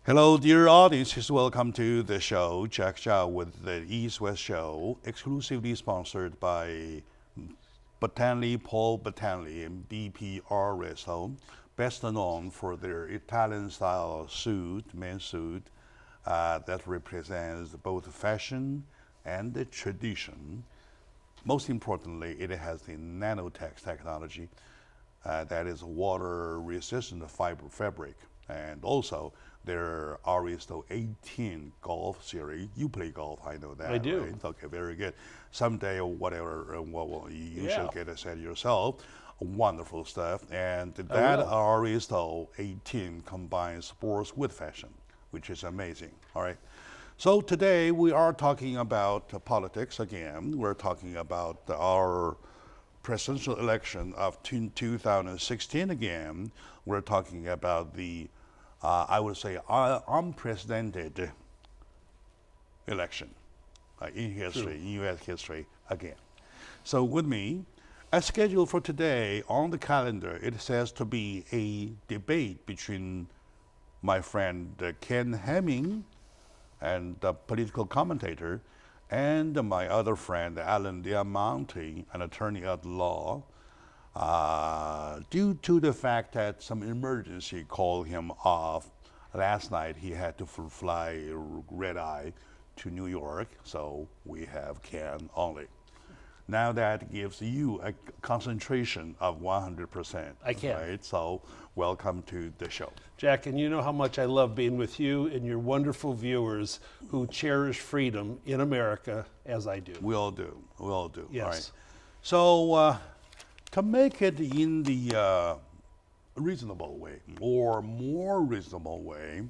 Hello, dear audience. Welcome to the show, Jack Zhao with the East-West Show, exclusively sponsored by Paul Batanley and BPR Resto, best known for their Italian-style suit, men's suit, that represents both fashion and the tradition. Most importantly, it has the nanotech technology that is water-resistant fiber fabric, and also their Aristo 18 golf series. You play golf, I know that. I do. Right? Okay, very good. Someday or whatever, you Yeah. should get a set yourself. Wonderful stuff. And that Aristo 18 combines sports with fashion, which is amazing. All right. So today we are talking about politics again. We're talking about our presidential election of 2016 again. We're talking about the I would say, unprecedented election in history, in U.S. history again. So with me, as scheduled for today on the calendar, it says to be a debate between my friend Ken Hemming, and the political commentator, and my other friend Alan Diamante, an attorney at law. Due to the fact that some emergency called him off last night, he had to fly red eye to New York, so we have Ken only. Now that gives you a concentration of 100%. I can. Right? So welcome to the show. Jack, and you know how much I love being with you and your wonderful viewers who cherish freedom in America as I do. We all do. We all do. Yes. All right. So to make it in the reasonable way, or more reasonable way,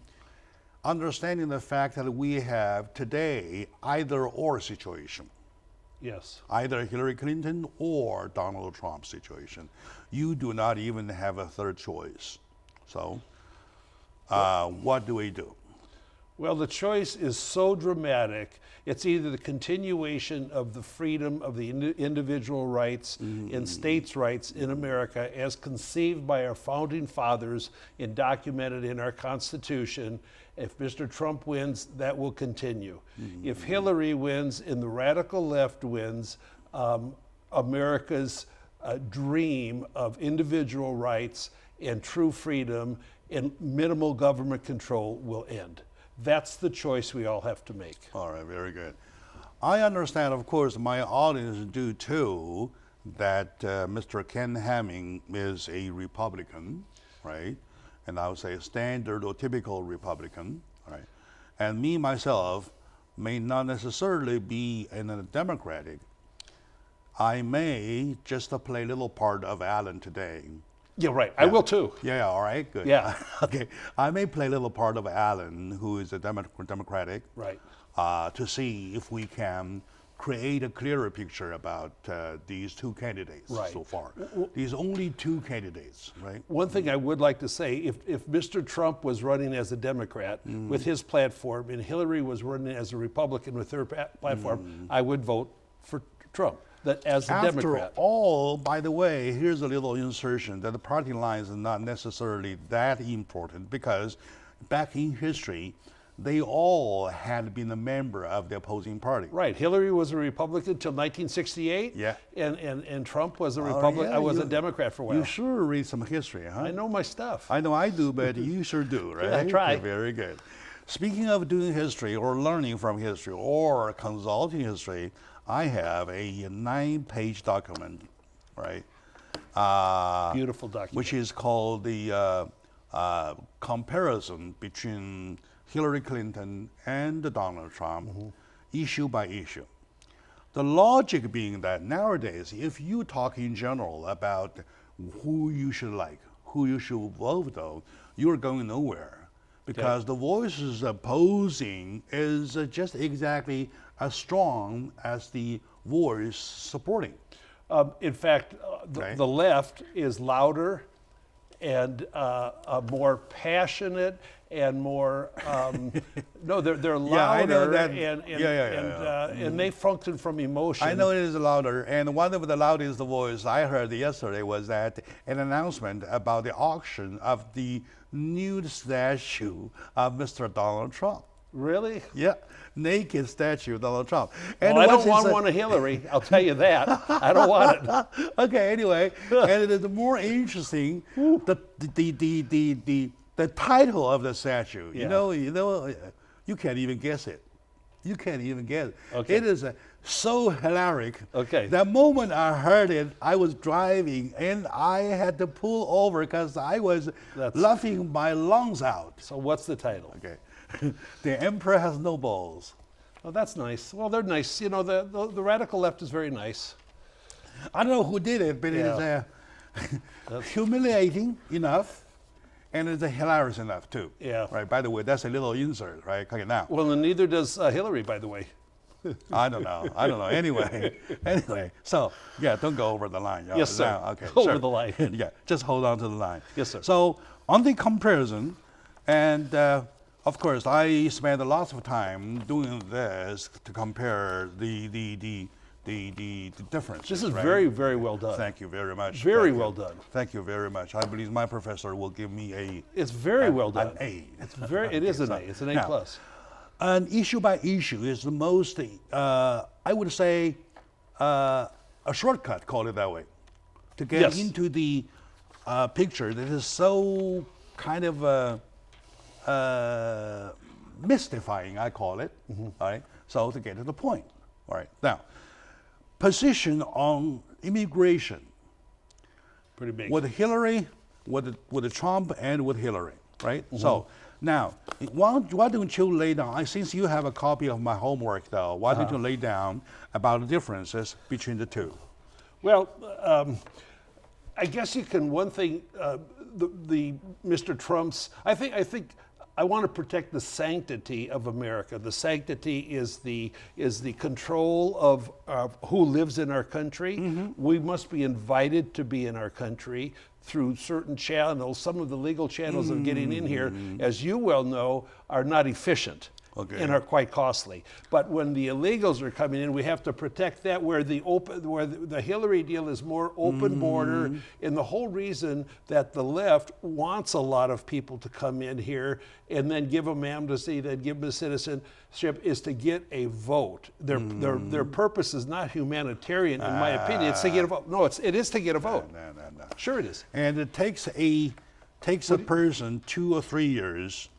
understanding the fact that we have today either or situation, Yes. either Hillary Clinton or Donald Trump situation. You do not even have a third choice. So what do we do? Well, the choice is so dramatic. It's either the continuation of the freedom of the individual rights and states' rights in America as conceived by our founding fathers and documented in our Constitution. If Mr. Trump wins, that will continue. If Hillary wins and the radical left wins, America's dream of individual rights and true freedom and minimal government control will end. That's the choice we all have to make. All right, very good. I understand, of course, my audience do too, that Mr. Ken Hemming is a Republican, right? And I would say a standard or typical Republican, right? And me, myself, may not necessarily be in a Democratic. I may just play a little part of Alan today. Yeah, right. I will too. Yeah, all right, good. Yeah. Okay, I may play a little part of Alan, who is a Democratic, Right. to see if we can create a clearer picture about these two candidates Right. so far. These only two candidates, right? One thing I would like to say, if Mr. Trump was running as a Democrat with his platform and Hillary was running as a Republican with her platform, I would vote for Trump as a After Democrat. all, by the way, here's a little insertion that the party lines are not necessarily that important, because back in history, they all had been a member of the opposing party. Right. Hillary was a Republican until 1968. Yeah. And Trump was a Republican. yeah, I was you- a Democrat for a while. You sure read some history, huh? I know my stuff. I know I do, but you sure do, right? I try. Okay, very good. Speaking of doing history or learning from history or consulting history, I have a 9-page document, right? Beautiful document. Which is called the comparison between Hillary Clinton and Donald Trump, issue by issue. The logic being that nowadays, if you talk in general about who you should like, who you should vote on, you're going nowhere, because the voices opposing is just exactly as strong as the voice supporting. In fact, Right. the left is louder a more passionate and more no, they're louder, Yeah, I know that. and they function from emotion. I know it is louder, and one of the loudest voice I heard yesterday was that an announcement about the auction of the nude statue of Mr. Donald Trump. Really? Yeah, naked statue of Donald Trump. And well, I don't want one of Hillary. I'll tell you that. I don't want it. Okay. Anyway, and it is more interesting the title of the statue. Yeah. You can't even guess it. You can't even guess it. Okay. It is so hilarious. Okay. The moment I heard it, I was driving and I had to pull over because I was laughing my lungs out. So what's the title? Okay. The Emperor Has No Balls. Oh, that's nice. Well, they're nice. You know, the radical left is very nice. I don't know who did it, but Yeah. it is humiliating enough, and it's hilarious enough too. Yeah. Right. By the way, that's a little insert, right? Okay, now. Well, and neither does Hillary, by the way. I don't know. Anyway. So yeah, don't go over the line. Yes, sir. Now, okay. Over sure. the line. Yeah. Just hold on to the line. Yes, sir. So on the comparison, and of course, I spent a lot of time doing this to compare the differences. This is right? very, very well done. Thank you very much. Very Thank you. well done. Thank you very much. I believe my professor will give me It's very well done. an A. It's very. It is an A. It's an A Now, plus. An issue by issue is the most, I would say, a shortcut, call it that way, to get Yes. into the picture that is so kind of mystifying, I call it. All right. So to get to the point. All right. Now, position on immigration Pretty big. with Hillary, with Trump, and with Hillary. Right. So now, why don't you lay down? Since you have a copy of my homework, though, why don't you lay down about the differences between the two? Well, I guess you can. One thing, the Mr. Trump's. I think I want to protect the sanctity of America. The sanctity is the control of who lives in our country. We must be invited to be in our country through certain channels. Some of the legal channels of getting in here, as you well know, are not efficient. Okay. And are quite costly. But when the illegals are coming in, we have to protect that. Where the Hillary deal is more open border, and the whole reason that the left wants a lot of people to come in here and then give them amnesty, then give them citizenship, is to get a vote. Their purpose is not humanitarian, in my opinion. It's to get a vote. No, it is to get a vote. No. Sure, it is. And it takes a person 2 or 3 years.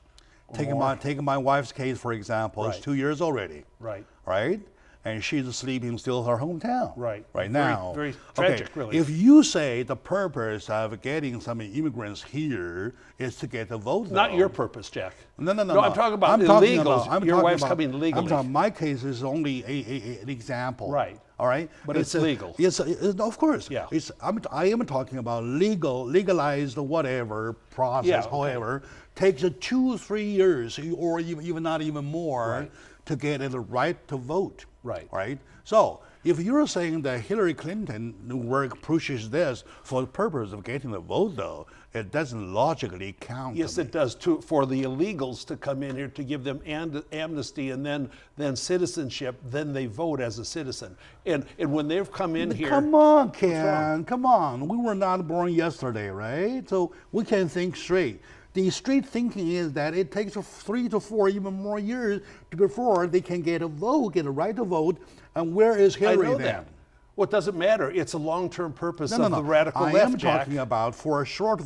Taking my wife's case, for example, it's Right. 2 years already. Right. Right? And she's sleeping still in her hometown. Right. Right Very- now. very tragic, really. If you say the purpose of getting some immigrants here is to get a vote, Not though, your purpose, Jack. No. No, I'm talking about illegals. Your wife's coming legally. My case is only an example. Right. All right. But it's legal. Yes, of course. Yeah. I am talking about legalized whatever process. Yeah, okay. However, takes 2 or 3 years, or even not even more, Right. to get the right to vote. Right. Right. So if you're saying that Hillary Clinton work pushes this for the purpose of getting the vote, though, it doesn't logically count. Yes, to me. it does too, for the illegals to come in here to give them amnesty and then citizenship. Then they vote as a citizen. And when they've come in here, Come on, wrong? Ken. Come on. We were not born yesterday, right? So we can think straight. The straight thinking is that it takes 3 to 4, even more years before they can get a vote, get a right to vote. And where is I Hillary know then? that. Well, it doesn't matter. It's a long-term purpose No. of the radical I left, am Jack. talking about for a short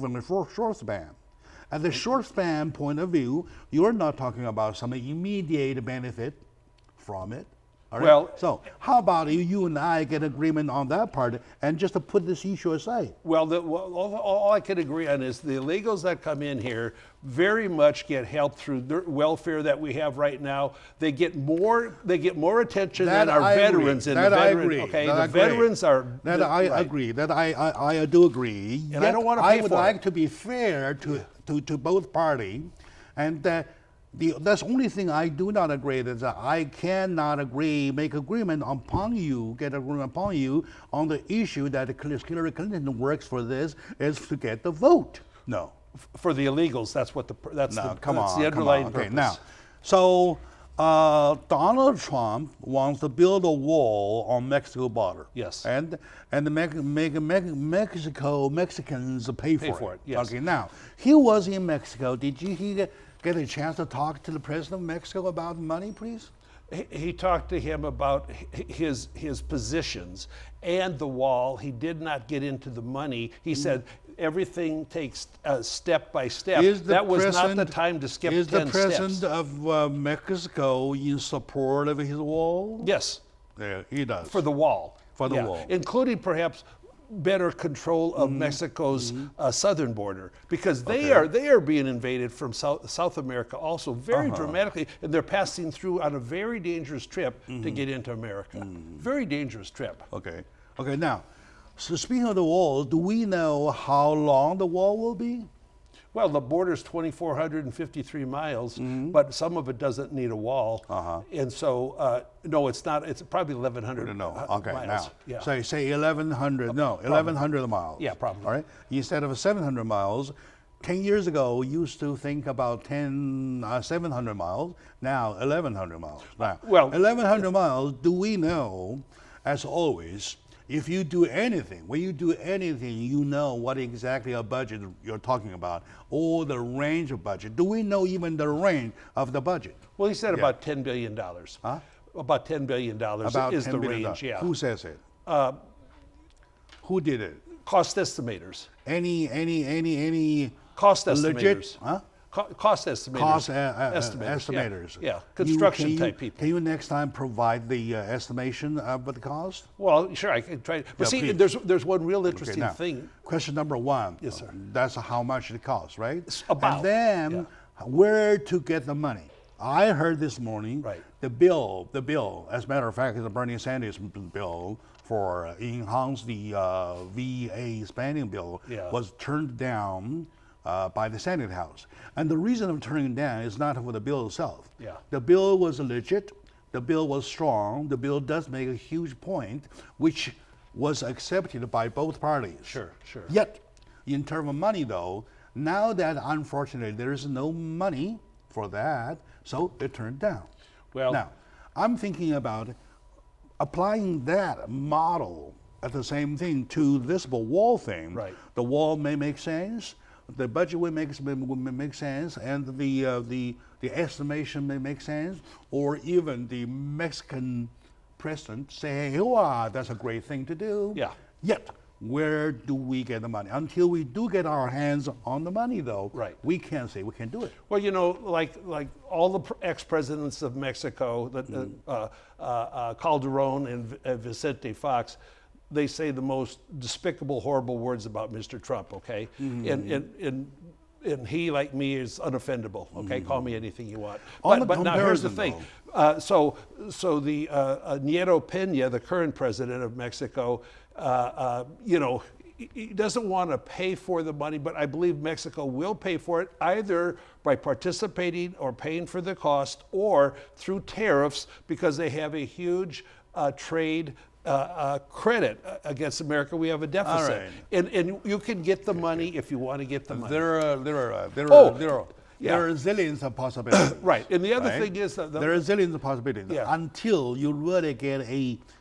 span. At the short span point of view, you're not talking about some immediate benefit from it. All right? Well- so how about you and I get agreement on that part and just to put this issue aside? Well, all I can agree on is the illegals that come in here very much get help through the welfare that we have right now. They get more attention That than our I agree. veterans. And That the I veteran, agree. Okay, That the I agree. veterans are. That I right. agree. That I do agree. And I don't wanna I pay would for like it. to be fair to both parties, and that's the only thing I do not agree is that I cannot make agreement upon you on the issue that Hillary Clinton works for this is to get the vote. No. For the illegals, that's what that's No, the come that's on, the underlying come on. Okay, purpose. now, so Donald Trump wants to build a wall on Mexico border. Yes. And the Mexicans pay for it. Yes. Okay, now, he was in Mexico. Did he get a chance to talk to the president of Mexico about money, please? He talked to him about his positions and the wall. He did not get into the money. He said everything takes step by step. That was not the time to skip 10 steps. Is the president of Mexico in support of his wall? Yes. Yeah, he does. For the wall. For the wall. Including perhaps better control of Mexico's southern border, because they are being invaded from South America also very dramatically, and they're passing through on a very dangerous trip to get into America. Very dangerous trip. Okay. Okay, now, so speaking of the wall, do we know how long the wall will be? Well, the border's 2,453 miles, but some of it doesn't need a wall. And so, no, it's not. It's probably 1,100 Okay, miles. now, Yeah. so you say 1,100, no, 1,100 miles. Yeah, probably. All right, instead of 700 miles, 10 years ago, we used to think about 700 miles, now 1,100 miles. Now, Well, 1,100 miles, do we know, as always, if you do anything, when you do anything, you know what exactly a budget you're talking about, or the range of budget. Do we know even the range of the budget? Well, he said about $10 billion. Huh? About $10 billion About is $10 the billion. range, yeah. Who says it? Who did it? Cost estimators. Any Cost legit, estimators. huh? Cost estimators. Cost Estimators, estimators. Yeah, construction type people. Can you next time provide the estimation of the cost? Well, sure, I can try. But see, please. there's one real interesting now, thing. Question number one. Yes, sir. That's how much it costs, right? About, And then where to get the money? I heard this morning the bill, as a matter of fact, is the Bernie Sanders bill for enhance the VA spending bill was turned down by the Senate House. And the reason of turning it down is not for the bill itself. The bill was legit, the bill was strong, the bill does make a huge point, which was accepted by both parties. Sure. Yet, in terms of money though, now that unfortunately there is no money for that, so it turned down. Well, now, I'm thinking about applying that model at the same thing to this wall thing. The wall may make sense, the budget will make sense, and the estimation may make sense, or even the Mexican president say, "Wow, that's a great thing to do." Yet, where do we get the money? Until we do get our hands on the money, though, we can't say we can do it. Well, you know, like all the ex-presidents of Mexico, Calderon and Vicente Fox, they say the most despicable, horrible words about Mr. Trump, okay? And he, like me, is unoffendable, okay? Call me anything you want. But now here's the thing. So the Nieto Peña, the current president of Mexico, you know, he doesn't want to pay for the money, but I believe Mexico will pay for it either by participating or paying for the cost or through tariffs, because they have a huge trade credit against America. We have a deficit, and you can get the money if you want to get the money. There are zillions of possibilities. And the other thing is that there are zillions of possibilities until you really get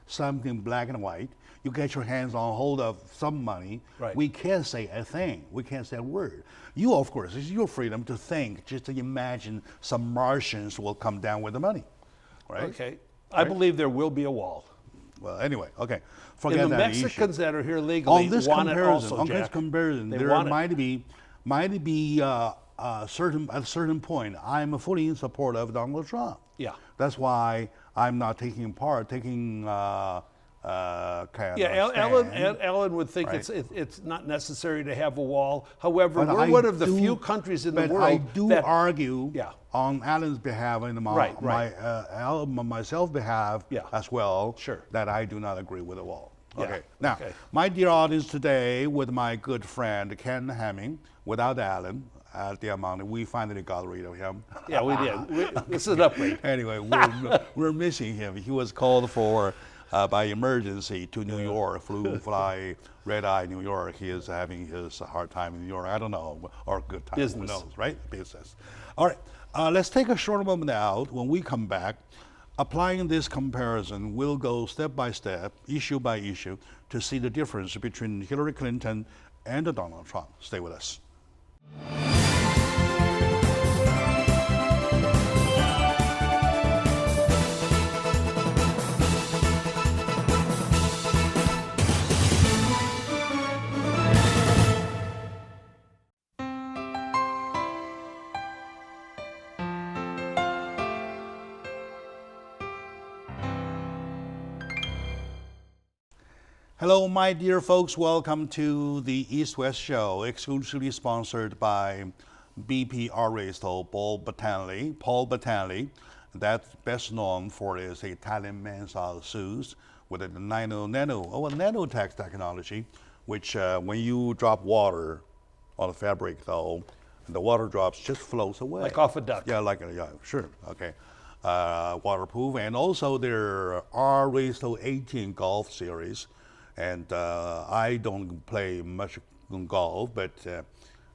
something black and white. You get your hands on hold of some money. We can't say a thing. We can't say a word. You, of course, it's your freedom to think, just to imagine some Martians will come down with the money. Okay. I believe there will be a wall. Well, anyway, okay. Forget and the that Mexicans issue. that are here legally want it also, on Jack. this comparison, They there want might be at a certain point, I'm fully in support of Donald Trump. That's why I'm not taking Alan would think it's not necessary to have a wall. However, we're one of the few countries in the world I do argue on Alan's behalf and myself behalf as well that I do not agree with the wall. Now, my dear audience today, with my good friend Ken Hamming, without Alan, at the amount we finally got rid of him. Yeah, we did. This is an upgrade. Anyway, we're missing him. He was called for by emergency to New York, fly red-eye New York. He is having his hard time in New York. I don't know, or good time. Business. Who knows, right? Business. All right. Let's take a short moment out. When we come back, applying this comparison, we'll go step by step, issue by issue, to see the difference between Hillary Clinton and Donald Trump. Stay with us. Hello, my dear folks. Welcome to the East West Show, exclusively sponsored by BP Aristo, Paul Battaglia. That's best known for his Italian men's suits with a nanotech technology, which when you drop water on the fabric, though, the water drops just flows away. Like off a duck. Yeah, sure, okay. Waterproof, and also their Aristo 18 golf series. And I don't play much golf, but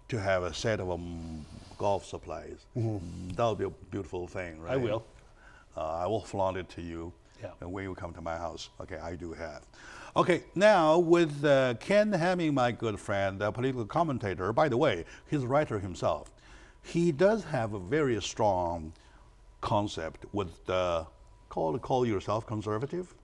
to have a set of golf supplies, that would be a beautiful thing, right? I will. I will flaunt it to you Yeah. when you come to my house. Okay, I do have. Okay, now with Ken Hemming, my good friend, a political commentator. By the way, he's a writer himself. He does have a very strong concept with call yourself conservative.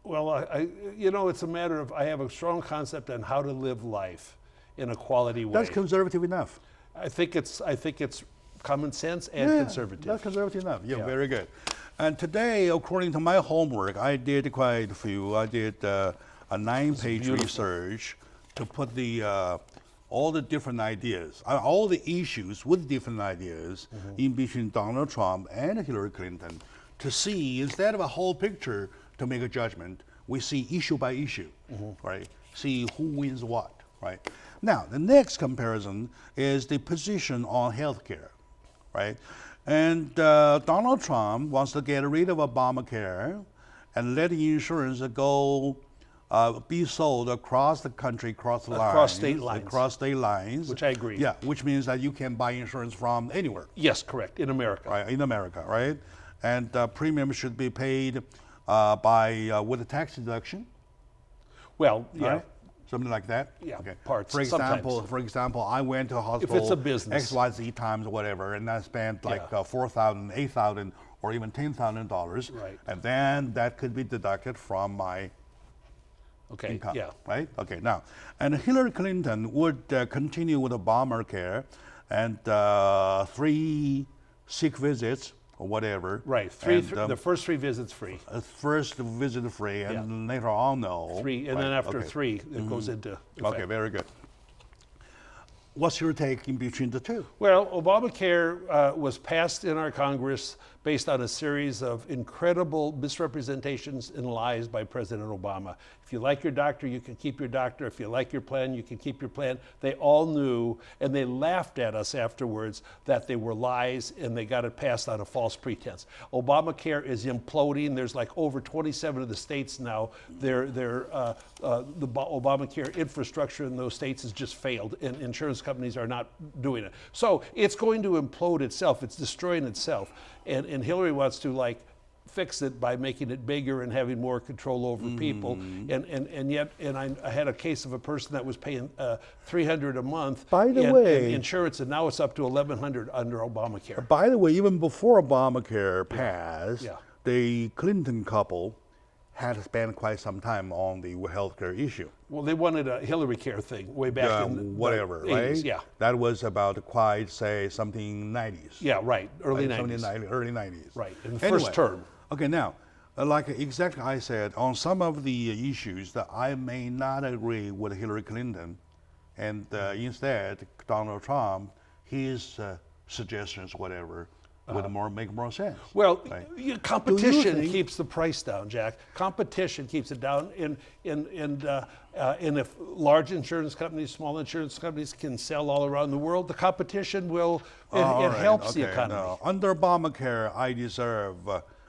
Well, it's a matter of I have a strong concept on how to live life in a quality way. That's conservative enough. I think it's common sense and conservative. That's conservative enough. Yeah, Yeah. very good. And today, according to my homework, I did quite a few. I did a 9-page research to put all the different ideas, all the issues with different ideas in between Donald Trump and Hillary Clinton, to see, instead of a whole picture to make a judgment, we see issue by issue, right? See who wins what, right? Now, the next comparison is the position on healthcare, right? And Donald Trump wants to get rid of Obamacare and let the insurance go be sold across the country, across state lines. Which I agree. Yeah, which means that you can buy insurance from anywhere. Yes, correct. In America. Right, in America, right? And premium should be paid with a tax deduction. Well, yeah. Right? Something like that. Yeah. Okay. Parts. For example, I went to a hospital. If it's a business. XYZ times whatever, and I spent like $4,000, $8,000, or even $10,000. Right. And then that could be deducted from my income. Yeah. Right. Okay. Now, and Hillary Clinton would continue with Obamacare and 3 sick visits or whatever. Right. The first 3 visits free. First visit free, and later on, no. 3, and then after 3, it goes into effect. Okay, very good. What's your take in between the two? Well, Obamacare was passed in our Congress based on a series of incredible misrepresentations and lies by President Obama. If you like your doctor, you can keep your doctor. If you like your plan, you can keep your plan. They all knew, and they laughed at us afterwards that they were lies, and they got it passed on a false pretense. Obamacare is imploding. There's like over 27 of the states now. The Obamacare infrastructure in those states has just failed, and insurance companies are not doing it. So it's going to implode itself. It's destroying itself. And Hillary wants to fix it by making it bigger and having more control over people. And yet I had a case of a person that was paying $300 a month in insurance, and now it's up to $1,100 under Obamacare. By the way, even before Obamacare passed, the Clinton couple had spent quite some time on the healthcare issue. Well, they wanted a Hillary Care thing way back in the whatever, 80s, right? Yeah. That was about something 90s. Yeah, right. Early 90s. Early 90s. Right, in the first term. Okay, now, like exactly I said, on some of the issues that I may not agree with Hillary Clinton, and instead Donald Trump, his suggestions, whatever, would make more sense. Well, right? Competition keeps the price down, Jack. Competition keeps it down. And if large insurance companies, small insurance companies can sell all around the world, the competition will, it helps the economy. No. Under Obamacare, I deserve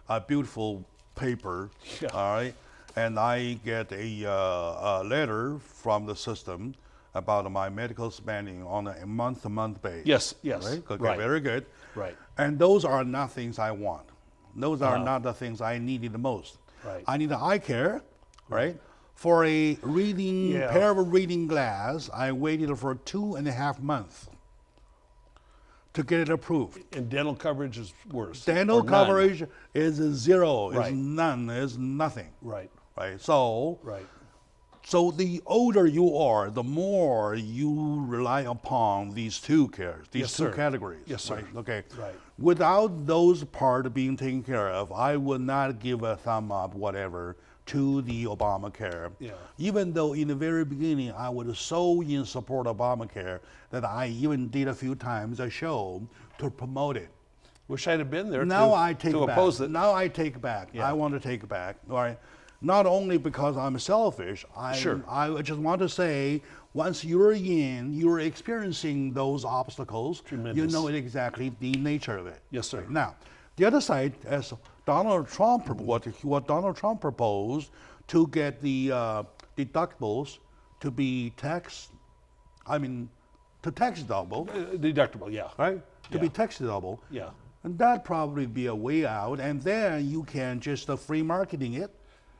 a beautiful paper, all right? and I get a letter from the system about my medical spending on a month-to-month basis. Yes, yes. Right? Okay, Right. very good. Right. And those are not things I want. Those are Uh-huh. not the things I needed the most. Right. I need an eye care, right? For a reading Yeah. pair of reading glass, I waited for 2.5 months to get it approved. And dental coverage is worse. Dental or none. coverage is zero, Right. is none, is nothing. Right. Right. So Right. so the older you are, the more you rely upon these two cares, these Yes, two sir. categories. Yes, sir. Right? Okay. Right. Without those parts being taken care of, I would not give a thumb up, whatever, to the Obamacare. Yeah. Even though in the very beginning I was so in support of Obamacare that I even did a few times a show to promote it. Wish I'd have been there Now to, I take to back. oppose it. Now I take back. Yeah. I want to take back. All right. Not only because I'm selfish. Sure. I just want to say, once you're experiencing those obstacles. Tremendous. You know exactly the nature of it. Yes, sir. Right. Now, the other side, as Donald Trump, what Donald Trump proposed to get the deductibles to be tax deductible, Deductible, yeah. right? To be Yeah. tax deductible. Yeah. And that'd probably be a way out, and then you can just free marketing it.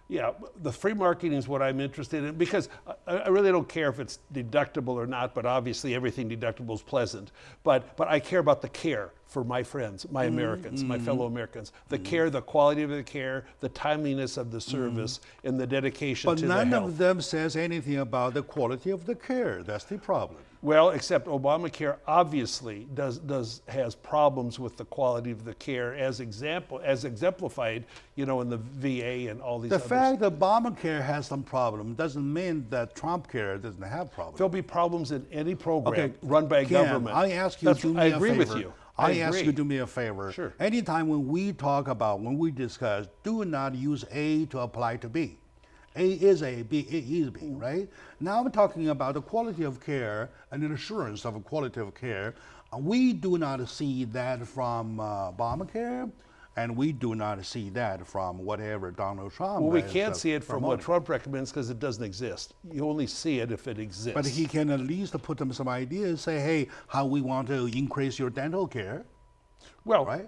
Yeah, the free marketing is what I'm interested in because I really don't care if it's deductible or not, but obviously everything deductible is pleasant. But I care about the care for my friends, my Americans, my fellow Americans. The care, the quality of the care, the timeliness of the service, and the dedication But to the none health. of them says anything about the quality of the care. That's the problem. Well, except Obamacare obviously has problems with the quality of the care as exemplified, in the VA and all these The others. fact that Obamacare has some problem doesn't mean that Trump care doesn't have problems. There'll be problems in any program Okay, run by a Ken, government. I ask you to do me I a agree favor. with you. I ask agree. you to do me a favor. Sure. Anytime when we discuss, do not use A to apply to B. A is A, B is B, right? Now I'm talking about the quality of care and the assurance of quality of care. We do not see that from Obamacare, and we do not see that from whatever Donald Trump. Well, we is, can't see it from what promoting. Trump recommends because it doesn't exist. You only see it if it exists. But he can at least put them some ideas, say, hey, how we want to increase your dental care, well, right?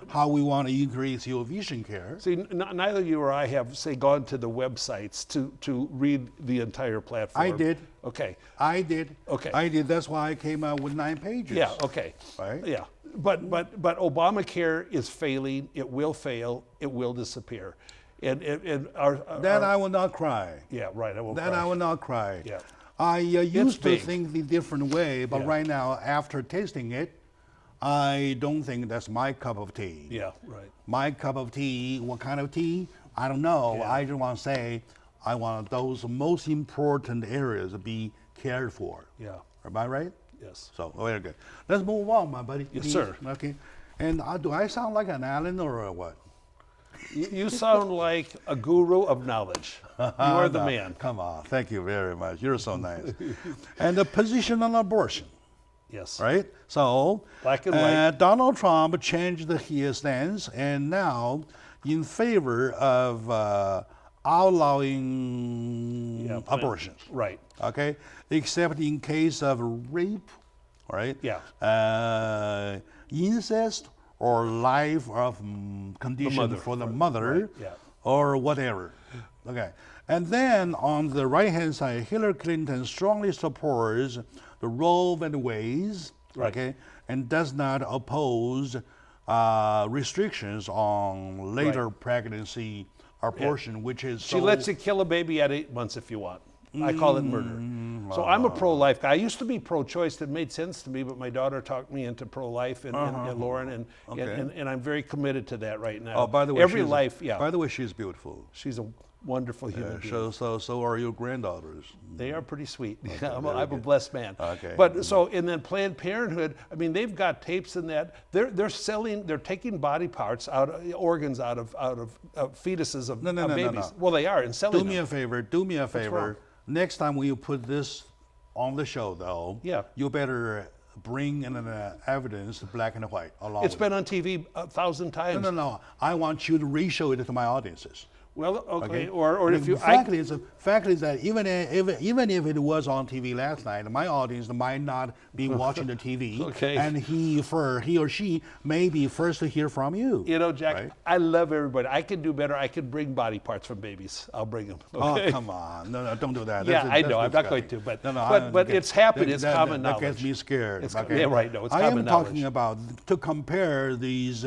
How we want to increase your vision care. see, neither you or I have, say, gone to the websites to read the entire platform. I did. Okay. I did. Okay. I did. That's why I came out with 9 pages. Yeah. Okay. Right? Yeah. But Obamacare is failing. It will fail. It will disappear. And our Then I will not cry. yeah, right. I will. Then cry. I will not cry. Yeah. I used to big. think the different way, but Yeah. right now, after tasting it, I don't think that's my cup of tea. Yeah. Right. My cup of tea, what kind of tea? I don't know. Yeah. I just want to say, I want those most important areas to be cared for. Yeah. Am I right? Yes. So, very good. Let's move on, my buddy. Yes, please. sir. Okay. And do I sound like an Allen or what? You sound like a guru of knowledge. You are the No, man. Come on. Thank you very much. You're so nice. And the position on abortion, Yes. right? So, Black and white. Donald Trump changed his stance and now in favor of outlawing Yeah, abortions. Right. Okay? Except in case of rape, right? Yeah. Incest or life of condition mother, for the right, mother right, yeah. or whatever. Okay. And then on the right hand side, Hillary Clinton strongly supports the Roe v. Wade, Right. okay, and does not oppose restrictions on later pregnancy abortion, which is She lets you kill a baby at 8 months if you want. I call it murder. So I'm a pro-life guy. I used to be pro-choice. It made sense to me, but my daughter talked me into pro-life, and Lauren, and I'm very committed to that right now. Oh, by the way, every she's- life, yeah. By the way, she's beautiful. She's a wonderful human being. So are your granddaughters. They are pretty sweet. I'm very a good. blessed man. Okay. But so, and then Planned Parenthood, I mean, they've got tapes in that. They're taking body parts organs out of fetuses of No, babies. no. Well, they are, and selling Do me them. a favor. Do me a wrong? favor. Next time when you put this on the show, though, Yeah. you better bring in evidence, black and white, along It's with been on TV 1,000 times. it. No. I want you to re-show it to my audiences. Well, okay. Or if you, fact is that even if it was on TV last night, my audience might not be watching the TV, Okay. and he or she may be first to hear from you. you know, Jack, right? I love everybody. I can do better. I can bring body parts from babies. I'll bring them. Okay? Oh, come on. No, don't do that. Yeah, I that's know. I'm not going disgusting. to, but No, but it's happened. It's common that knowledge. gets me scared. It's, okay? yeah, right. No, it's I common am knowledge. talking about to compare these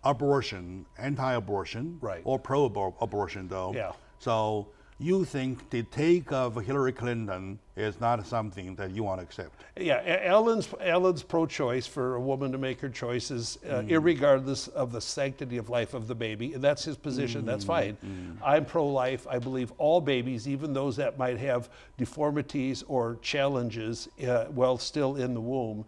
abortion, anti-abortion, Right. or pro-abortion, though. Yeah. So you think the take of Hillary Clinton is not something that you want to accept? Yeah, Ellen's pro-choice for a woman to make her choices, irregardless of the sanctity of life of the baby. And that's his position. That's fine. I'm pro-life. I believe all babies, even those that might have deformities or challenges while still in the womb,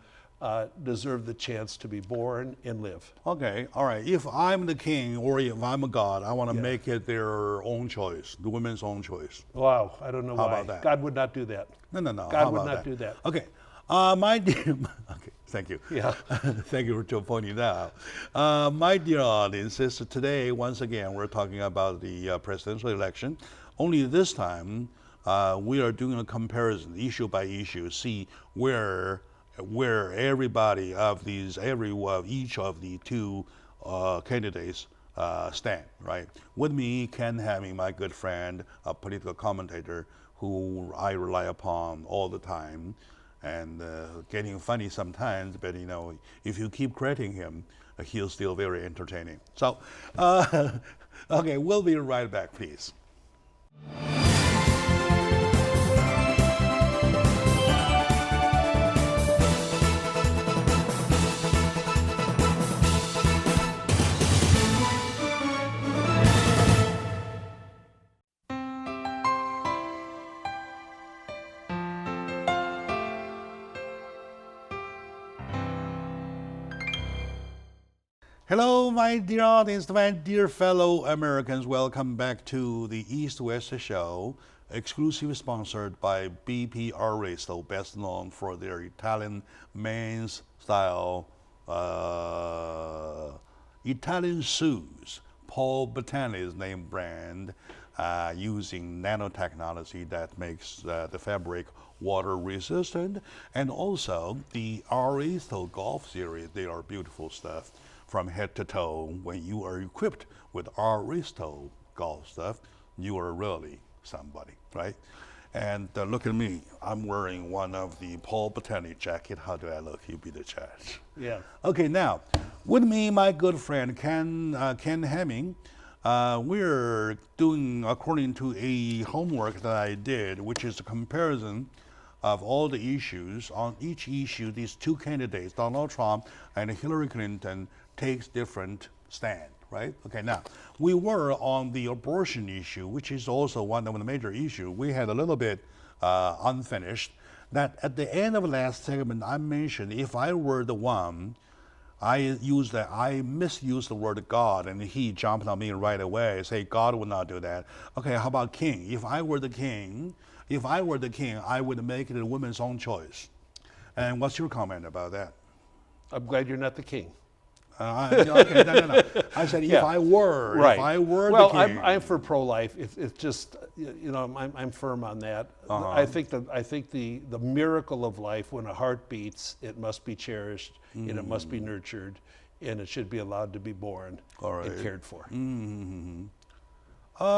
deserve the chance to be born and live. Okay, all right. If I'm the king or if I'm a god, I want to make it their own choice, the women's own choice. Wow, I don't know How why. about that? God would not do that. No. God How would about not do that. Okay, my dear. Okay, thank you. Yeah. Thank you for pointing that out. My dear audience, today once again we're talking about the presidential election. Only this time we are doing a comparison, issue by issue, see where everybody of each of the two candidates stand, right? With me, Ken Hamming, my good friend, a political commentator who I rely upon all the time, and getting funny sometimes, but you know, if you keep crediting him, he's still very entertaining. So, okay, we'll be right back, please. Hello, my dear audience, my dear fellow Americans. Welcome back to the East-West Show, exclusively sponsored by BP Aristo, best known for their Italian men's style Italian shoes. Paul Bottani's name brand, using nanotechnology that makes the fabric water resistant, and also the Aristo Golf Series. They are beautiful stuff from head to toe. When you are equipped with Aristo golf stuff, you are really somebody, right? And look at me, I'm wearing one of the Paul Bottani jacket. How do I look? You be the judge. Yeah. Okay, now, with me, my good friend Ken Hamming, we're doing, according to a homework that I did, which is a comparison of all the issues. On each issue, these two candidates, Donald Trump and Hillary Clinton, takes different stand, right? Okay, now, we were on the abortion issue, which is also one of the major issues. We had a little bit unfinished. That at the end of the last segment, I mentioned if I were the one, I misused the word God, and he jumped on me right away, say God would not do that. Okay, how about king? If I were the king, I would make it a woman's own choice. And what's your comment about that? I'm glad you're not the king. Okay, no. I said if I were, right. if I were well, the king. I'm for pro-life. It's just, you know, I'm firm on that. I think the miracle of life, when a heart beats, it must be cherished and it must be nurtured, and it should be allowed to be born and cared for.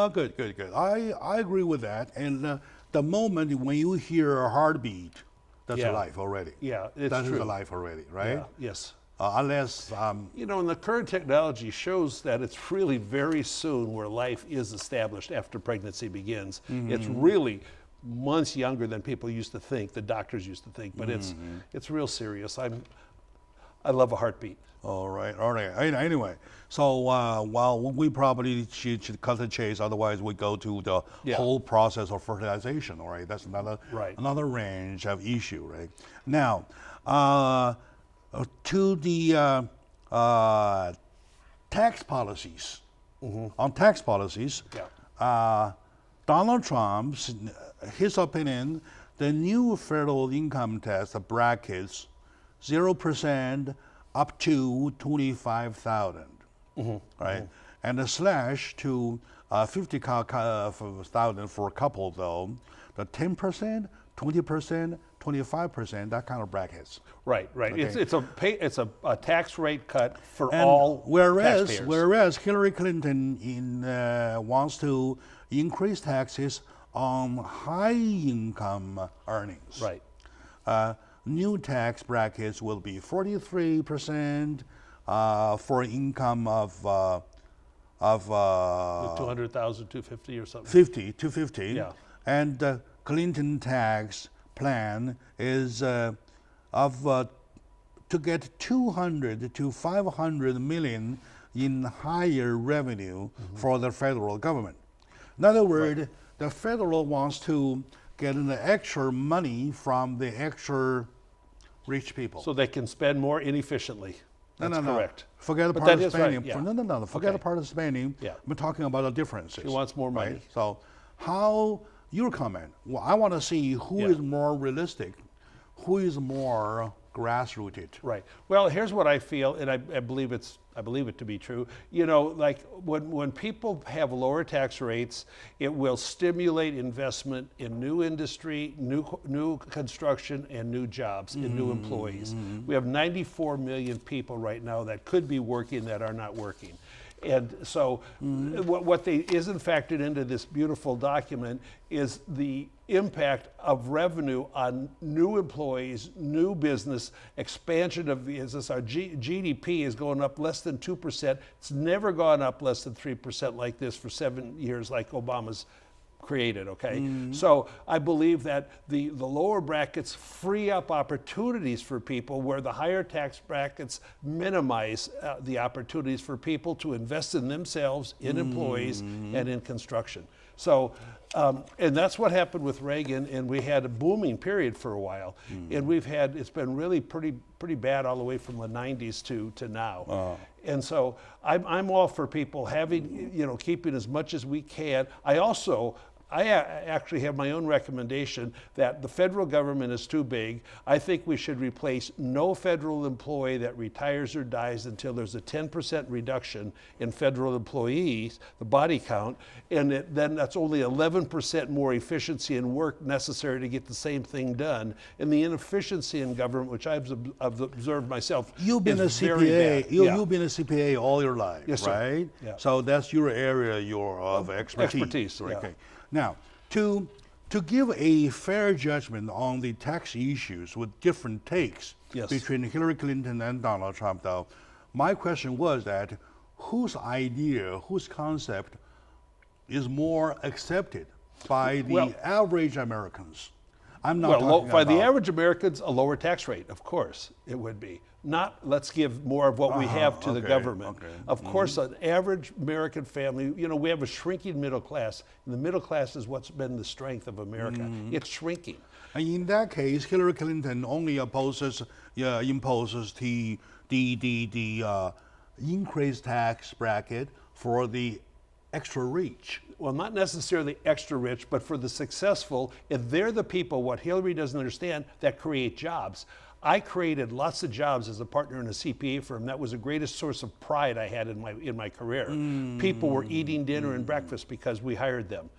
Good. I agree with that. And the moment when you hear a heartbeat, that's a life already. Yeah, it's that true. is a life already, right? Yeah. Yes. Unless you know, and the current technology shows that it's really very soon where life is established after pregnancy begins. It's really months younger than people used to think, the doctors used to think, but it's real serious. I love a heartbeat. All right. Anyway, so while we probably should cut the chase, otherwise we go to the whole process of fertilization. All right, that's another range of issue, right? Now, to the tax policies. On tax policies, Donald Trump's, his opinion, the new federal income tax brackets 0% up to $25,000, right? And a slash to 50,000 for a couple though, the 10%, 20%, 25%, that kind of brackets. Right, right. Okay. It's a tax rate cut for And all whereas taxpayers. Hillary Clinton wants to increase taxes on high income earnings. Right. New tax brackets will be 43% for income of 200,000, 250 or something. 250. Yeah. And the Clinton tax plan is to get 200 to 500 million in higher revenue for the federal government. In other words, the federal wants to get an extra money from the extra rich people. So they can spend more inefficiently. That's correct. Forget the But part that of is right, spending. yeah. No. Forget Okay. the part of spending. Yeah. I'm talking about the differences. She wants more money. Right? So, how your comment? Well, I want to see who is Yeah. more realistic, who is more grassrooted. Right. Well, here's what I feel, and I believe it to be true. You know, like when people have lower tax rates, it will stimulate investment in new industry, new construction, and new jobs and new employees. We have 94 million people right now that could be working that are not working. And so what isn't factored into this beautiful document is the impact of revenue on new employees, new business, expansion of business. Our GDP is going up less than 2%. It's never gone up less than 3% like this for 7 years like Obama's created, okay? So I believe that the lower brackets free up opportunities for people where the higher tax brackets minimize the opportunities for people to invest in themselves, in employees, and in construction. So, and that's what happened with Reagan, and we had a booming period for a while. And it's been really pretty bad all the way from the 90s to now. And so I'm all for people having, keeping as much as we can. I actually have my own recommendation that the federal government is too big. I think we should replace no federal employee that retires or dies until there's a 10% reduction in federal employees, the body count, and then that's only 11% more efficiency and work necessary to get the same thing done. And the inefficiency in government, which I've observed myself, You've been a is very CPA. bad. You've been a CPA all your life, Yes, sir. right? Yeah. So that's your area of expertise. Expertise, yeah. Okay. Now, to give a fair judgment on the tax issues with different takes Yes. between Hillary Clinton and Donald Trump, though, my question was that whose idea, whose concept is more accepted by the average Americans? I'm not talking by the about- average Americans, a lower tax rate, of course, it would be. Not let's give more of what we have to the government. okay. Of course, an average American family, we have a shrinking middle class. And the middle class is what's been the strength of America. It's shrinking. And in that case, Hillary Clinton only imposes the increased tax bracket for the extra rich. Well, not necessarily extra rich, but for the successful, and they're the people, what Hillary doesn't understand, that create jobs. I created lots of jobs as a partner in a CPA firm. That was the greatest source of pride I had in my career. People were eating dinner and breakfast because we hired them.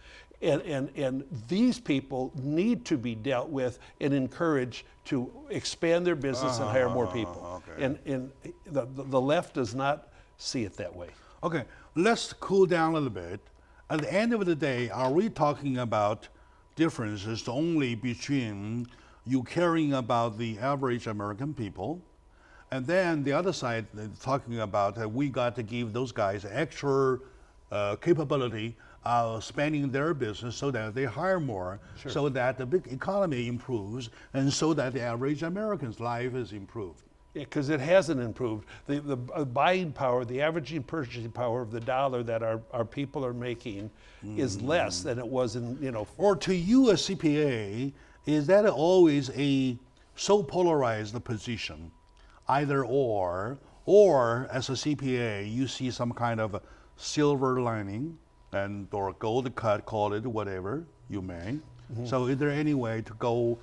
And these people need to be dealt with and encouraged to expand their business and hire more people. Okay. And the left does not see it that way. Okay, let's cool down a little bit. At the end of the day, are we talking about differences only between you caring about the average American people, and then the other side talking about we got to give those guys extra capability of spending their business so that they hire more, so that the big economy improves, and so that the average American's life is improved? Because it hasn't improved. The buying power, the averaging purchasing power of the dollar that our people are making is less than it was in, Or to you, a CPA, is that always a so polarized position, either or as a CPA, you see some kind of a silver lining or gold cut, call it whatever you may. So is there any way to go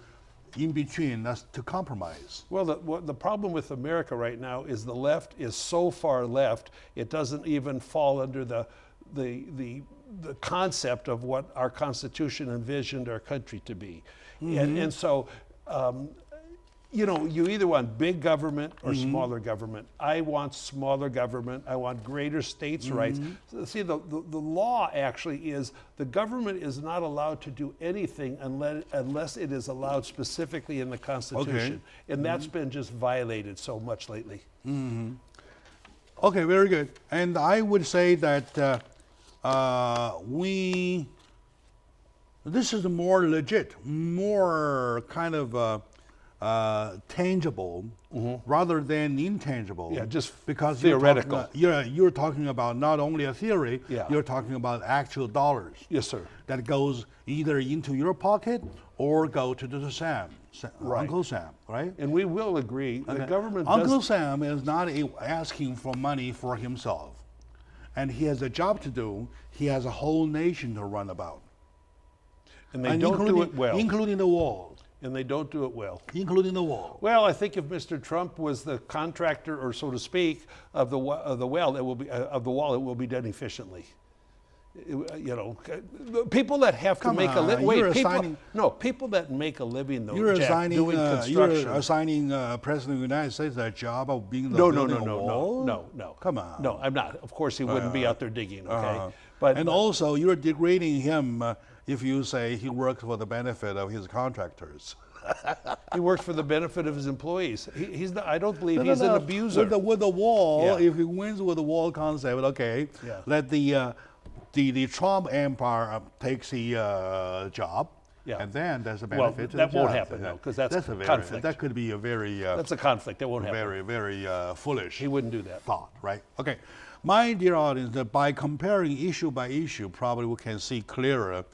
in between us to compromise? Well, the problem with America right now is the left is so far left, it doesn't even fall under the the concept of what our Constitution envisioned our country to be. And so, you know, you either want big government or smaller government. I want smaller government. I want greater states' rights. So, see, the law actually is the government is not allowed to do anything unless it is allowed specifically in the Constitution. And that's been just violated so much lately. Okay, very good. And I would say that this is more legit, more kind of tangible rather than intangible. Yeah, just because theoretical. You're talking about not only a theory, Yeah. you're talking about actual dollars. Yes, sir. That goes either into your pocket or go to the Right. Uncle Sam, right? And we will agree, the government Uncle does... Sam is not asking for money for himself. And he has a job to do. He has a whole nation to run about. And they don't do it well. Including the wall. And they don't do it well. Including the wall. Well, I think if Mr. Trump was the contractor, or so to speak, of the wall, it will be done efficiently. You know, people that have to make a living. Wait, people that make a living though. You're Jack, assigning. doing construction. You're assigning President of the United States that job of being the No. No. Come on. No, I'm not. Of course, he wouldn't be out there digging. Okay, but also you're degrading him if you say he works for the benefit of his contractors. he works for the benefit of his employees. He's not, I don't believe he's an abuser. With the wall, Yeah. if he wins with the wall concept, okay, Yeah. let the Trump empire takes the job, Yeah. and then there's a Well, benefit to that the won't job. happen, though, 'cause that's a conflict. That could be a very That's a conflict. That won't happen. very foolish. He wouldn't do that. Thought, right? Okay, my dear audience, that by comparing issue by issue, probably we can see clearer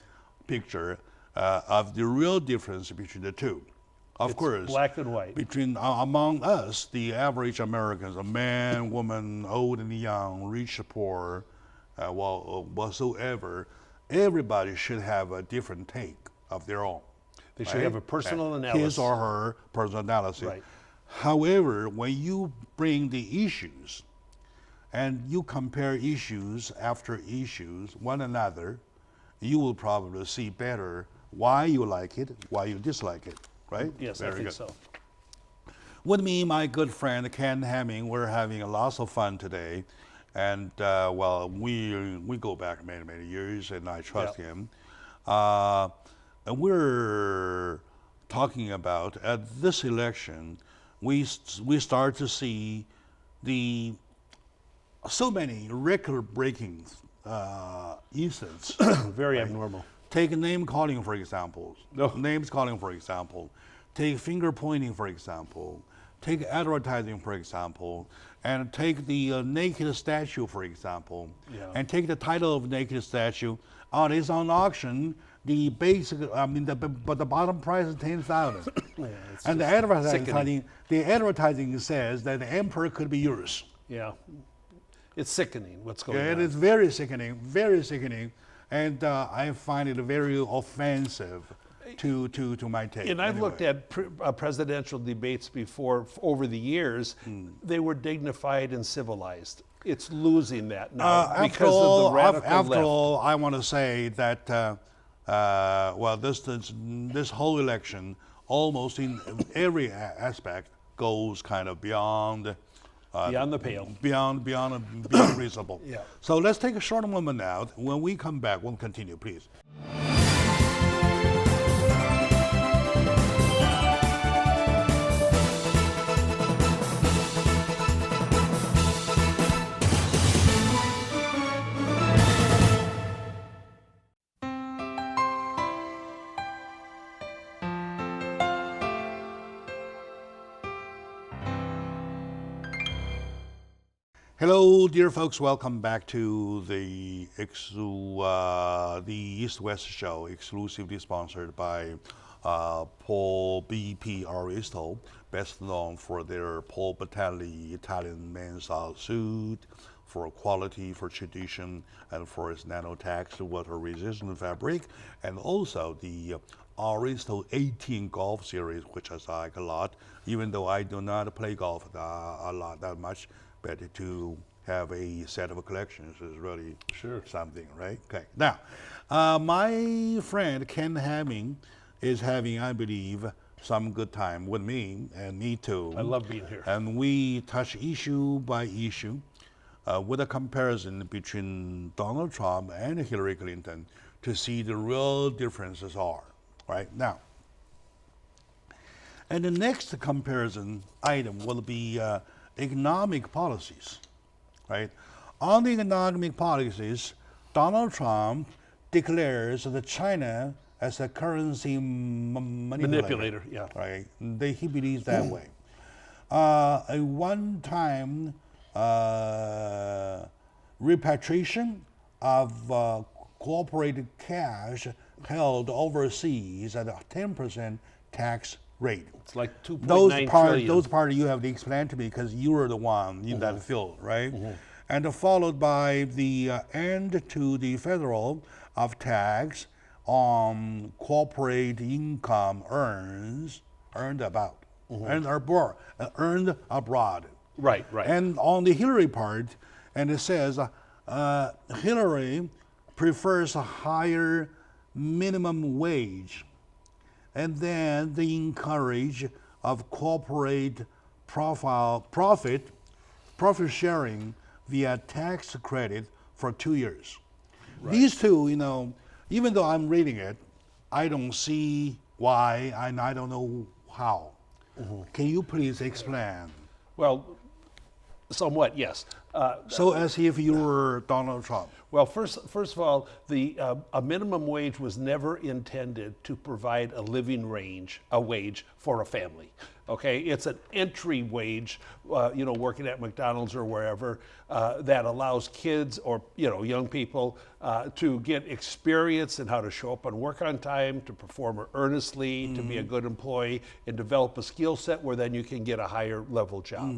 picture of the real difference between the two. Of course, black and white. between among us, the average Americans, a man, woman, old and young, rich, poor, whatsoever, everybody should have a different take of their own. They should have a personal analysis. His or her personal analysis. Right. However, when you bring the issues and you compare issues after issues, one another, you will probably see better why you like it, why you dislike it, right? Yes, Very I think good. so. With me, my good friend Ken Hemming, we're having a lots of fun today. And well, we go back many years, and I trust him. And we're talking about at this election, we start to see so many record-breaking incidents. Very abnormal. Take name calling, for example. No. Names calling, for example. Take finger pointing, for example. Take advertising, for example. And take the naked statue, for example. Yeah. And take the title of naked statue. Oh, it's on auction. The basic, but the bottom price is 10,000. Yeah, and the advertising says that the emperor could be yours. Yeah. It's sickening what's going Yeah, on. it is very sickening, very sickening. And I find it very offensive to my take. And I've looked at presidential debates before over the years. They were dignified and civilized. It's losing that now because of the radical after left. all, I want to say that well, this whole election, almost in every aspect, goes kind of beyond. Beyond the pale. Beyond reasonable. Yeah. So let's take a short moment now. When we come back, we'll continue, please. Hello, dear folks. Welcome back to the East-West show, exclusively sponsored by Paul B.P. Aristo, best known for their Paul Battelli Italian men's suit, for quality, for tradition, and for its nanotex water-resistant fabric, and also the Aristo 18 golf series, which I like a lot, even though I do not play golf a lot that much. But to have a set of collections is really Sure. something, right? Okay. Now, my friend Ken Hamming is having, I believe, some good time with me, and me too. I love being here. And we touch issue by issue with a comparison between Donald Trump and Hillary Clinton to see the real differences are, right? Now, and the next comparison item will be economic policies, right? On the economic policies, Donald Trump declares that China as a currency manipulator. Yeah. Right? He believes that way. A one-time repatriation of corporate cash held overseas at a 10% tax rate. It's like 2.9 trillion. Those parts you have to explain to me because you were the one in that field, right? And followed by the end to the federal of tax on corporate income earned abroad. Right, right. And on the Hillary part, and it says Hillary prefers a higher minimum wage, and then the encourage of corporate profit sharing via tax credit for 2 years. Right. These two, even though I'm reading it, I don't see why, and I don't know how. Can you please explain? Well, somewhat, yes. So as if you were Donald Trump. Well, first of all, a minimum wage was never intended to provide a wage for a family. Okay, it's an entry wage, working at McDonald's or wherever, that allows kids or young people to get experience in how to show up and work on time, to perform earnestly, to be a good employee, and develop a skill set where then you can get a higher level job.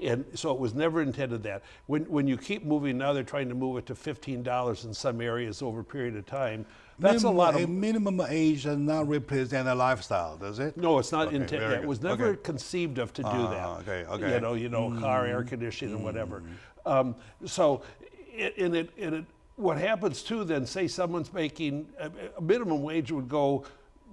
And so it was never intended that. When you keep moving, now they're trying to move it to $15 in some areas over a period of time. That's a lot of... A minimum age does not represent a lifestyle, does it? No, it's not Okay, intended. It was never conceived of to do that. Okay. Car air conditioning and whatever. So, what happens too then, say someone's making, a minimum wage would go,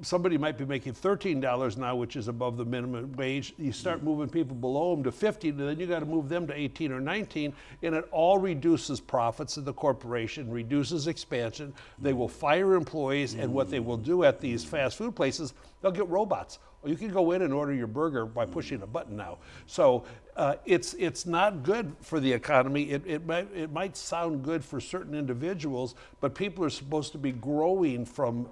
somebody might be making $13 now, which is above the minimum wage. You start moving people below them to 50, and then you got to move them to 18 or 19, and it all reduces profits of the corporation, reduces expansion. They will fire employees, and what they will do at these fast food places, they'll get robots. You can go in and order your burger by pushing a button now. So it's not good for the economy. It might sound good for certain individuals, but people are supposed to be growing from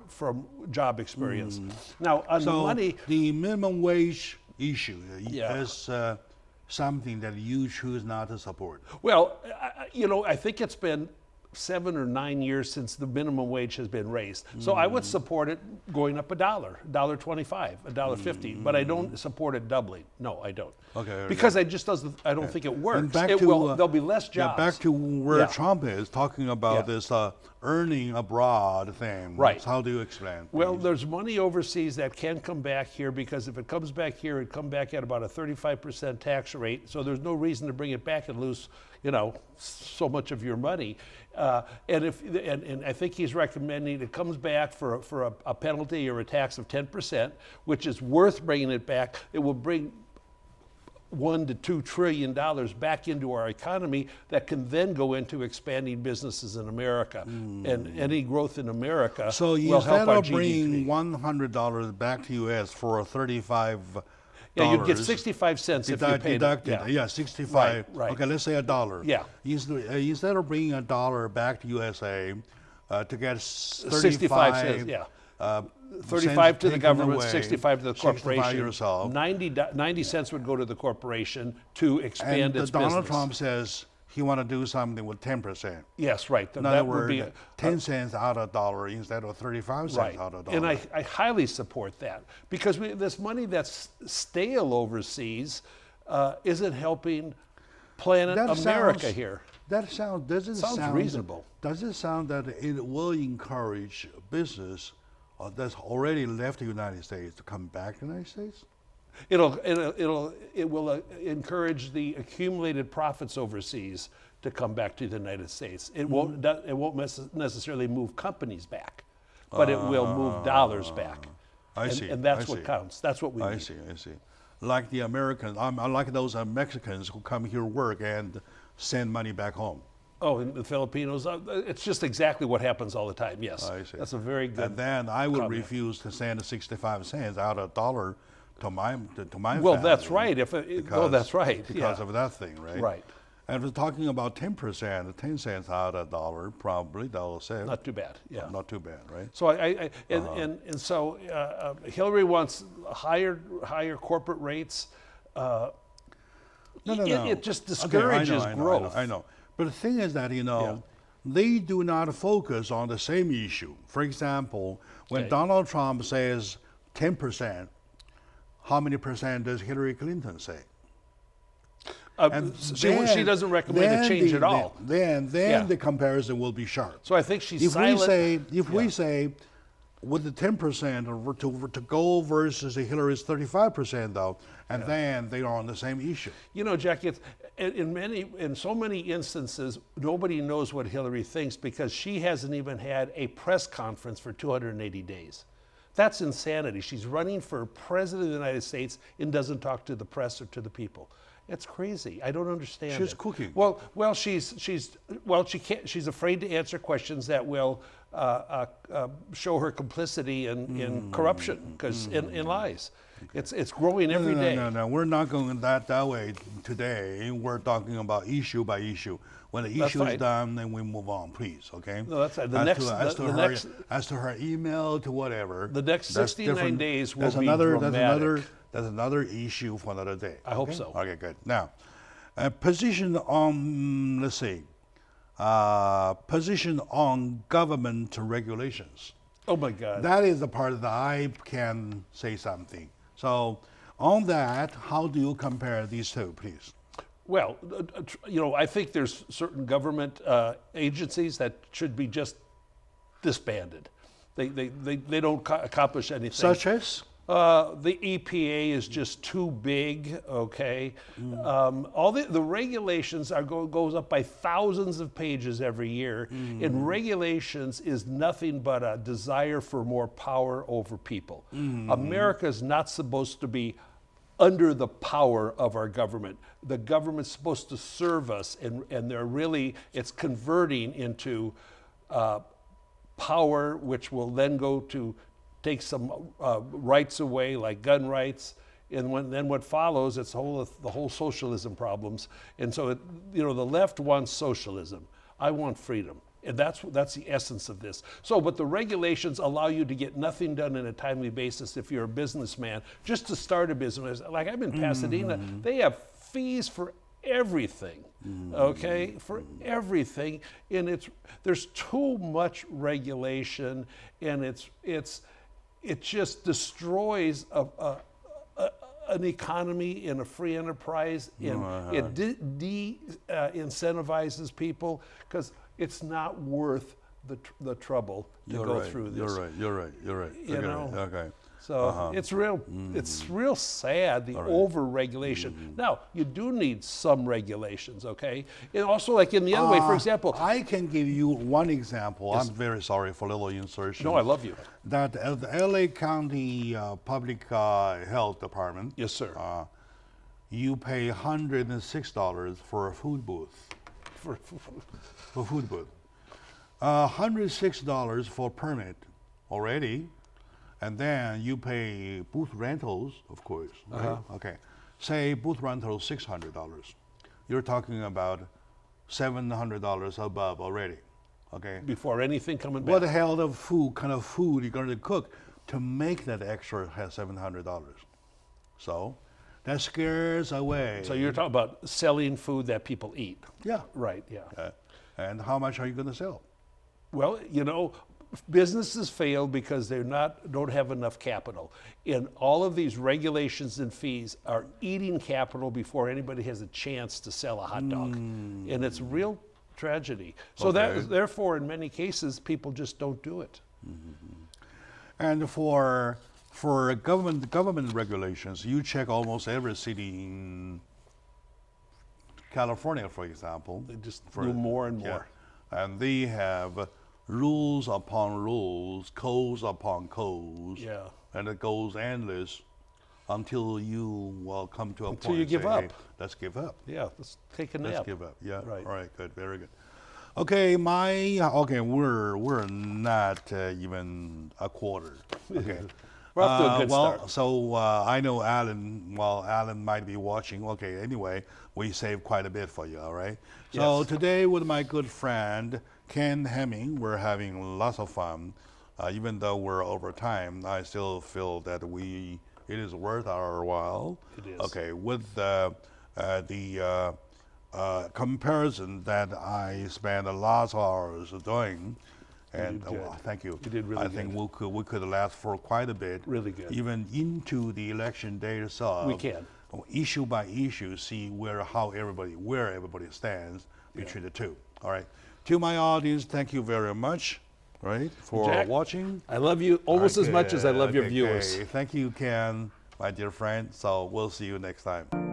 job experience. Now on the money, the minimum wage issue is something that you choose not to support. Well, I think it's been 7 or 9 years since the minimum wage has been raised. So I would support it going up $1.25, $1.50, but I don't support it doubling. No, I don't. Okay. Because I don't think it works. There'll be less jobs. Back to where Trump is talking about this earning abroad thing. Right. How do you explain? Well, there's money overseas that can come back here, because if it comes back here, it'd come back at about a 35% tax rate. So there's no reason to bring it back and lose, so much of your money. And I think he's recommending it comes back for a penalty or a tax of 10%, which is worth bringing it back. It will bring $1 to $2 trillion back into our economy that can then go into expanding businesses in America, and any growth in America will help our GDP. Instead of bringing $100 back to U.S. for $35. Yeah, you'd get 65 cents if you paid deducted. it. Yeah, 65. Right. Okay, let's say $1. Yeah. Instead of bringing $1 back to USA to get 65 cents. Yeah. 35 to the government, away, 65 to the corporation. 65 yourself. 90 cents would go to the corporation to expand its business. Donald Trump says he want to do something with 10%. Yes, right. In other words, 10 cents out of $1 instead of 35 cents out of $1. And I highly support that, because this money that's stale overseas isn't helping planet America here. That sounds reasonable. Does it sound that it will encourage business that's already left the United States to come back to the United States? It will encourage the accumulated profits overseas to come back to the United States. It won't necessarily move companies back, but it will move dollars back. I see. And that's I what see. counts. That's what we need. I see. I see. Like the Americans, like those Mexicans who come here work and send money back home. Oh, and the Filipinos, it's just exactly what happens all the time, yes. I see. That's a very good And then I would comment. refuse to send 65 cents out of $1 to my Well, family. that's right. That's right. Because yeah. of that thing, right? Right. And if we're talking about 10%, 10 cents out of $1, probably they'll say Not too bad. Yeah. not too bad, right? So so Hillary wants higher corporate rates. No. It just discourages growth. I know. But the thing is that, they do not focus on the same issue. For example, when Okay. Donald Trump says 10%, how many percent does Hillary Clinton say? She doesn't recommend a change at all. Then Yeah. the comparison will be sharp. So I think she's If silent. we say with the 10% to go versus the Hillary's 35% though, and then they are on the same issue. Jackie, in so many instances, nobody knows what Hillary thinks because she hasn't even had a press conference for 280 days. That's insanity. She's running for president of the United States and doesn't talk to the press or to the people. It's crazy. I don't understand. She's it. cooking. She can't. She's afraid to answer questions that will show her complicity in corruption, because in lies. Okay. It's growing every day. No. We're not going that way today. We're talking about issue by issue. When the issue is done, then we move on, please. Okay. No, that's right. As to her email to whatever. The next 69 days will be dramatic. That's another issue for another day. I hope so. Okay, good. Now, position on position on government regulations. Oh my God. That is the part that I can say something. So, on that, how do you compare these two, please? Well, I think there's certain government agencies that should be just disbanded. They don't accomplish anything. Such as? The EPA is just too big, okay? All the regulations goes up by thousands of pages every year, and regulations is nothing but a desire for more power over people. America is not supposed to be under the power of our government. The government's supposed to serve us, and it's converting into power, which will then go to take some rights away, like gun rights, and then what follows, it's the whole socialism problems. And so, the left wants socialism. I want freedom. And that's the essence of this. So, but the regulations allow you to get nothing done on a timely basis if you're a businessman. Just to start a business, like I'm in Pasadena, they have fees for everything, okay, for everything, and there's too much regulation, and it just destroys an economy and a free enterprise, and it incentivizes people because it's not worth the trouble to go through this. You're right. Okay. So it's real sad, the over-regulation. Now, you do need some regulations, okay? And also, like in the other way, for example. I can give you one example. Yes. I'm very sorry for a little insertion. No, I love you. That the LA County Public Health Department. Yes, sir. You pay $106 for a food booth. For food booth. $106 for permit already. And then you pay booth rentals, of course. Right? Okay. Say booth rental $600. You're talking about $700 above already. Okay. Before anything coming back. What the hell kind of food you're going to cook to make that extra $700? So that scares away. So you're talking about selling food that people eat. Yeah. Right. Yeah. And how much are you going to sell? Well, businesses fail because they don't have enough capital. And all of these regulations and fees are eating capital before anybody has a chance to sell a hot dog. And it's real tragedy. So therefore, in many cases, people just don't do it. And for for government regulations, you check almost every city in California, for example. They just do more and more. And they have rules upon rules, codes upon codes. Yeah. And it goes endless until you come to a point. Until you give up. Hey, let's give up. Yeah, let's take a nap. Let's give up. Yeah. Right. All right. Good. Very good. Okay. We're not even a quarter. Okay. We're off to a good start. So I know Alan. Well, Alan might be watching. Okay. Anyway, we saved quite a bit for you. All right. So Yes. today with my good friend Ken Hemming, we're having lots of fun. Even though we're over time, I still feel that it is worth our while. It is. Okay. With the comparison that I spent lots of hours doing. And did good. Thank you. You did really I think good. we could last for quite a bit. Really good. Even into the election day itself. We can. Issue by issue, see where everybody stands between the two. All right. To my audience, thank you very much. Right, for Jack, watching. I love you almost as much as I love your viewers. Thank you, Ken, my dear friend. So we'll see you next time.